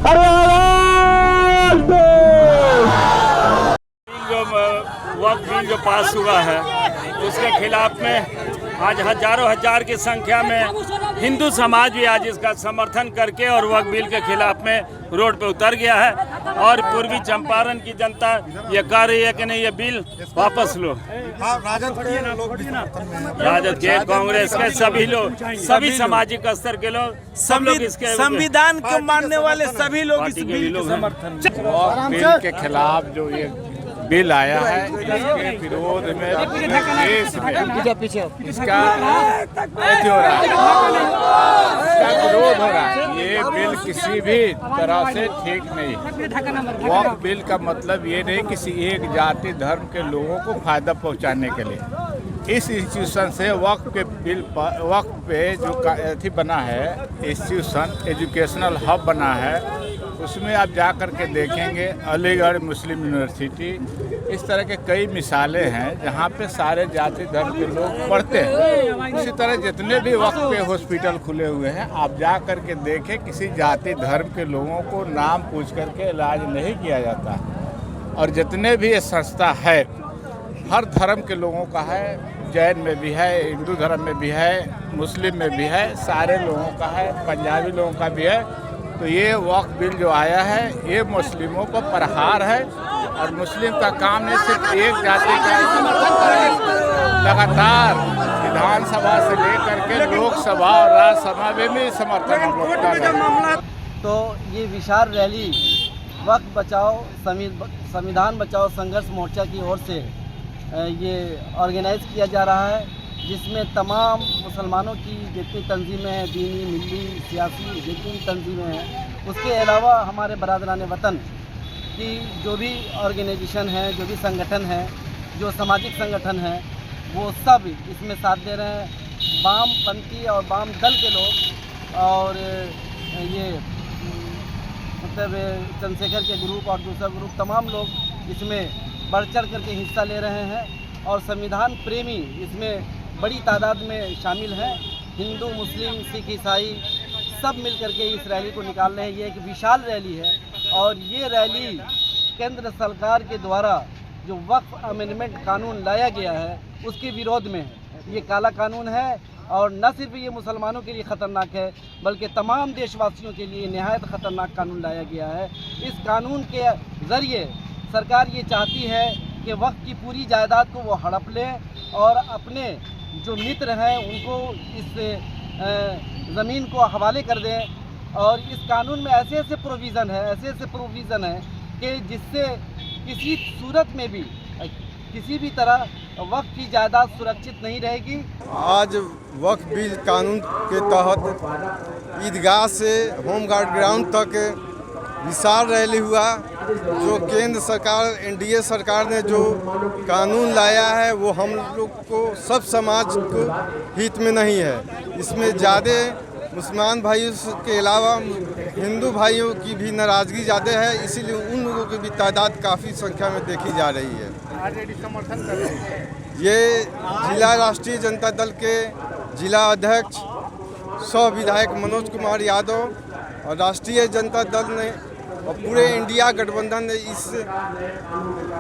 जो वक्फ बिल जो पास हुआ है उसके खिलाफ में आज हजारों हजार की संख्या में हिंदू समाज भी आज इसका समर्थन करके और वक्फ बिल के खिलाफ में रोड पे उतर गया है। और पूर्वी चंपारण की जनता ये कह रही है कि नहीं, ये बिल वापस लो। राजद के, कांग्रेस के सभी लोग, सभी सामाजिक स्तर के लोग, सब लोग इसके संविधान को मानने वाले सभी लोग इस बिल के समर्थन बिल के खिलाफ जो ये बिल आया है इसके विरोध में देश में इसका हो रहा है, इसका विरोध हो रहा है। ये बिल किसी भी तरह से ठीक नहीं है। वक्फ बिल का मतलब ये नहीं किसी एक जाति धर्म के लोगों को फायदा पहुंचाने के लिए। इस इंस्टीट्यूशन से वक्फ के बिल वक्फ पे जो अथी बना है, इंस्टीट्यूशन एजुकेशनल हब बना है, उसमें आप जा कर के देखेंगे अलीगढ़ मुस्लिम यूनिवर्सिटी, इस तरह के कई मिसालें हैं जहाँ पे सारे जाति धर्म के लोग पढ़ते हैं। इसी तरह जितने भी वक्त पे हॉस्पिटल खुले हुए हैं, आप जा कर के देखें किसी जाति धर्म के लोगों को नाम पूछ कर के इलाज नहीं किया जाता। और जितने भी ये संस्था है हर धर्म के लोगों का है, जैन में भी है, हिंदू धर्म में भी है, मुस्लिम में भी है, सारे लोगों का है, पंजाबी लोगों का भी है। तो ये वक्फ बिल जो आया है ये मुस्लिमों पर प्रहार है और मुस्लिम का काम नहीं सिर्फ एक जाति का समर्थन करें, लगातार विधानसभा से लेकर के लोकसभा और राज्यसभा में भी समर्थन हम लोग कर रहे हैं। तो ये विशाल रैली वक्फ बचाओ संविधान बचाओ संघर्ष मोर्चा की ओर से ये ऑर्गेनाइज किया जा रहा है, जिसमें तमाम मुसलमानों की जितनी तंजीमें हैं, दीनी मिली सियासी जितनी तंजीमें हैं, उसके अलावा हमारे बरादरान वतन की जो भी ऑर्गेनाइजेशन हैं, जो भी संगठन हैं, जो सामाजिक संगठन हैं, वो सब इसमें साथ दे रहे हैं। वामपंथी और वाम दल के लोग और ये मतलब चंद्रशेखर के ग्रुप और दूसरा ग्रुप तमाम लोग इसमें बढ़ चढ़ करके हिस्सा ले रहे हैं और संविधान प्रेमी इसमें बड़ी तादाद में शामिल हैं। हिंदू, मुस्लिम, सिख, ईसाई सब मिल करके इस रैली को निकाल रहे हैं। ये एक विशाल रैली है और ये रैली केंद्र सरकार के द्वारा जो वक्फ अमेंडमेंट कानून लाया गया है उसके विरोध में है। ये काला कानून है और न सिर्फ ये मुसलमानों के लिए ख़तरनाक है बल्कि तमाम देशवासियों के लिए नहायत ख़तरनाक कानून लाया गया है। इस कानून के ज़रिए सरकार ये चाहती है कि वक्फ की पूरी जायदाद को वो हड़प लें और अपने जो मित्र हैं उनको इस ज़मीन को हवाले कर दें। और इस कानून में ऐसे ऐसे प्रोविज़न है कि जिससे किसी सूरत में भी किसी भी तरह वक्फ की जायदाद सुरक्षित नहीं रहेगी। आज वक्फ बिल कानून के तहत ईदगाह से होमगार्ड ग्राउंड तक विशाल रैली हुआ। जो केंद्र सरकार एनडीए सरकार ने जो कानून लाया है वो हम लोग को सब समाज को हित में नहीं है। इसमें ज़्यादा मुसलमान भाइयों के अलावा हिंदू भाइयों की भी नाराज़गी ज़्यादा है, इसीलिए उन लोगों की भी तादाद काफ़ी संख्या में देखी जा रही है। समर्थन कर रहे हैं। ये जिला राष्ट्रीय जनता दल के जिला अध्यक्ष सह विधायक मनोज कुमार यादव और राष्ट्रीय जनता दल ने और पूरे इंडिया गठबंधन ने इस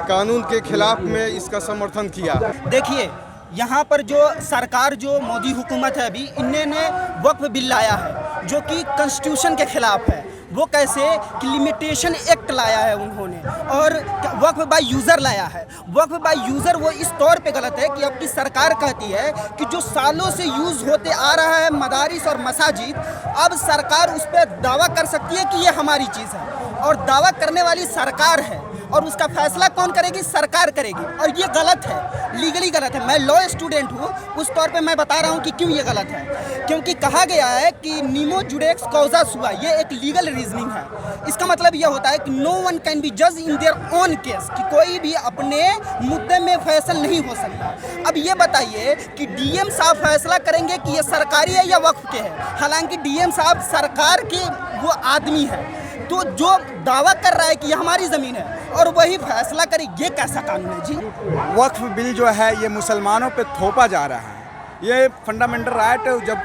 कानून के खिलाफ में इसका समर्थन किया। देखिए यहाँ पर जो सरकार जो मोदी हुकूमत है अभी इन्होंने वक्फ बिल लाया है जो कि कॉन्स्टिट्यूशन के खिलाफ है। वो कैसे कि लिमिटेशन एक्ट लाया है उन्होंने और वक्फ बाय यूज़र लाया है। वक्फ बाय यूज़र वो इस तौर पे गलत है कि अब की सरकार कहती है कि जो सालों से यूज़ होते आ रहा है मदारिस और मसाजिद, अब सरकार उस पर दावा कर सकती है कि ये हमारी चीज़ है और दावा करने वाली सरकार है और उसका फैसला कौन करेगी? सरकार करेगी और ये गलत है, लीगली गलत है। मैं लॉ स्टूडेंट हूँ, उस तौर पे मैं बता रहा हूँ कि क्यों ये गलत है। क्योंकि कहा गया है कि नीमो जुडेक्स कॉजा सुआ, ये एक लीगल रीजनिंग है। इसका मतलब ये होता है कि नो वन कैन बी जज इन देयर ओन केस, कि कोई भी अपने मुद्दे में फैसल नहीं हो सकता। अब ये बताइए कि डीएम साहब फैसला करेंगे कि ये सरकारी है या वक्फ के है, हालांकि डीएम साहब सरकार के वो आदमी है, तो जो दावा कर रहा है कि ये हमारी ज़मीन है और वही फैसला करे, ये कैसा कानून है जी? वक्फ बिल जो है ये मुसलमानों पे थोपा जा रहा है। ये फंडामेंटल राइट जब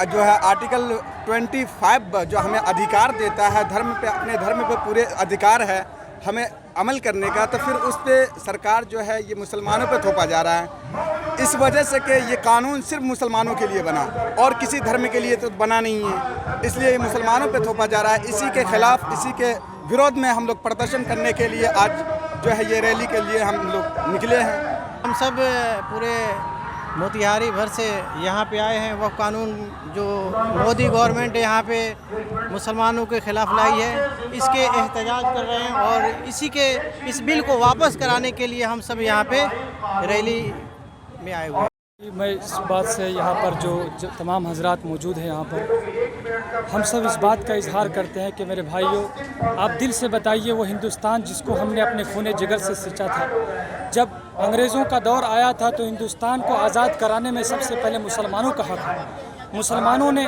जो है आर्टिकल 25 जो हमें अधिकार देता है धर्म पे, अपने धर्म पे पूरे अधिकार है हमें अमल करने का, तो फिर उस पे सरकार जो है ये मुसलमानों पे थोपा जा रहा है। इस वजह से कि ये कानून सिर्फ मुसलमानों के लिए बना और किसी धर्म के लिए तो बना नहीं है, इसलिए ये मुसलमानों पे थोपा जा रहा है। इसी के खिलाफ, इसी के विरोध में हम लोग प्रदर्शन करने के लिए आज जो है ये रैली के लिए हम लोग निकले हैं। हम सब पूरे मोतिहारी भर से यहाँ पे आए हैं। वह कानून जो मोदी गवर्नमेंट यहाँ पे मुसलमानों के खिलाफ लाई है, इसके एहतजाज कर रहे हैं और इस बिल को वापस कराने के लिए हम सब यहाँ पे रैली में आए हुए हैं। मैं इस बात से यहाँ पर जो तमाम हजरात मौजूद हैं यहाँ पर, हम सब इस बात का इजहार करते हैं कि मेरे भाइयों, आप दिल से बताइए वो हिंदुस्तान जिसको हमने अपने खूने जिगर से सींचा था, जब अंग्रेज़ों का दौर आया था तो हिंदुस्तान को आज़ाद कराने में सबसे पहले मुसलमानों का हक है। मुसलमानों ने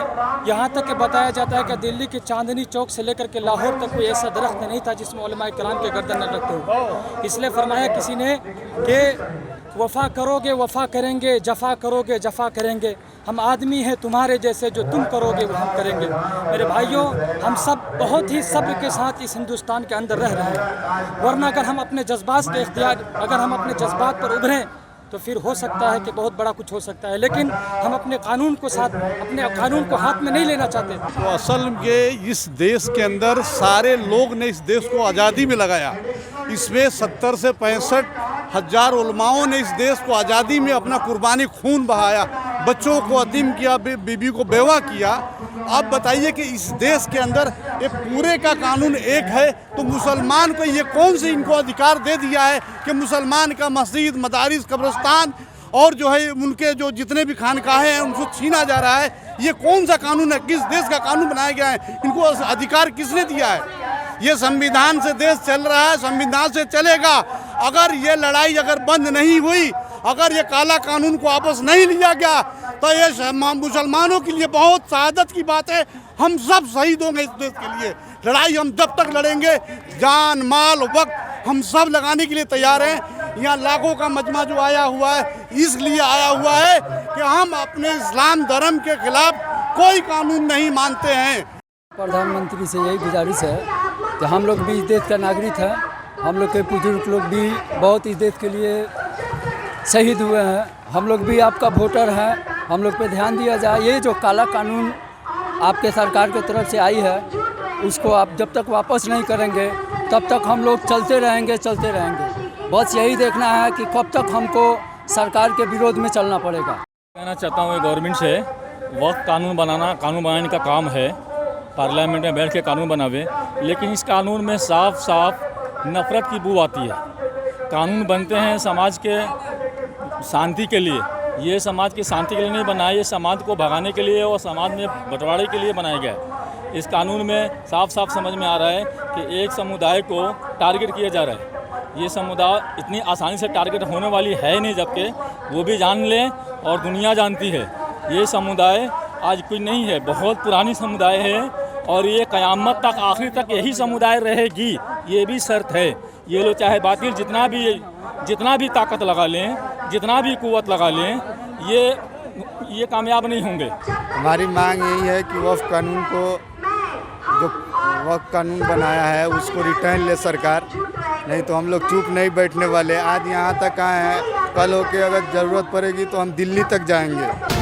यहाँ तक कि बताया जाता है कि दिल्ली के चांदनी चौक से लेकर के लाहौर तक कोई ऐसा दरख्त नहीं था जिसमें उलमाए किराम के गर्दन न रखते हो। इसलिए फरमाया किसी ने कि वफ़ा करोगे वफ़ा करेंगे, जफ़ा करोगे जफ़ा करेंगे, हम आदमी हैं तुम्हारे जैसे, जो तुम करोगे वो हम करेंगे। मेरे भाइयों, हम सब बहुत ही सब्र के साथ इस हिंदुस्तान के अंदर रह रहे हैं, वरना अगर हम अपने जज्बात के इख्तियार, अगर हम अपने जज्बात पर उभरें तो फिर हो सकता है कि बहुत बड़ा कुछ हो सकता है, लेकिन हम अपने कानून को हाथ में नहीं लेना चाहते। तो असल में इस देश के अंदर सारे लोग ने इस देश को आज़ादी में लगाया। इसमें 70 से 65 हज़ार उलमाओं ने इस देश को आज़ादी में अपना कुर्बानी खून बहाया, बच्चों को यतीम किया, बीबी को बेवा किया। आप बताइए कि इस देश के अंदर ये पूरे का कानून एक है, तो मुसलमान को ये कौन से इनको अधिकार दे दिया है कि मुसलमान का मस्जिद, मदारिस, कब्रिस्तान और जो है उनके जो जितने भी खानकाहें हैं उनको छीना जा रहा है। ये कौन सा कानून है? किस देश का कानून बनाया गया है? इनको अधिकार किसने दिया है? ये संविधान से देश चल रहा है, संविधान से चलेगा। अगर ये लड़ाई अगर बंद नहीं हुई, अगर ये काला कानून को वापस नहीं लिया गया, तो ये मुसलमानों के लिए बहुत शहादत की बात है। हम सब शहीद होंगे इस देश के लिए। लड़ाई हम जब तक लड़ेंगे, जान माल वक्त हम सब लगाने के लिए तैयार हैं। यहाँ लाखों का मजमा जो आया हुआ है, इसलिए आया हुआ है कि हम अपने इस्लाम धर्म के खिलाफ कोई कानून नहीं मानते हैं। प्रधानमंत्री से यही गुजारिश है कि हम लोग भी इस देश का नागरिक हैं, हम लोग के बुजुर्ग लोग भी बहुत इस देश के लिए शहीद हुए हैं, हम लोग भी आपका वोटर हैं, हम लोग पे ध्यान दिया जाए। ये जो काला कानून आपके सरकार की तरफ से आई है, उसको आप जब तक वापस नहीं करेंगे तब तक हम लोग चलते रहेंगे। बस यही देखना है कि कब तक हमको सरकार के विरोध में चलना पड़ेगा। कहना चाहता हूँ गवर्नमेंट से, वक्त कानून बनाने का काम है, पार्लियामेंट में बैठ के कानून बनावे, लेकिन इस कानून में साफ साफ नफ़रत की बू आती है। कानून बनते हैं समाज के शांति के लिए, ये समाज की शांति के लिए नहीं बनाया, ये समाज को भगाने के लिए और समाज में बंटवारे के लिए बनाया गया है। इस कानून में साफ साफ समझ में आ रहा है कि एक समुदाय को टारगेट किया जा रहा है। ये समुदाय इतनी आसानी से टारगेट होने वाली है नहीं, जबकि वो भी जान लें और दुनिया जानती है ये समुदाय आज कुछ नहीं है, बहुत पुरानी समुदाय है और ये क़यामत तक, आखिर तक यही समुदाय रहेगी, ये भी शर्त है। ये लोग चाहे बातिल जितना भी ताकत लगा लें, जितना भी कुव्वत लगा लें, ये कामयाब नहीं होंगे। हमारी मांग यही है कि वक्फ कानून को, जो वक्फ कानून बनाया है उसको रिटर्न ले सरकार, नहीं तो हम लोग चुप नहीं बैठने वाले। आज यहाँ तक आए हैं, कल होके अगर ज़रूरत पड़ेगी तो हम दिल्ली तक जाएंगे।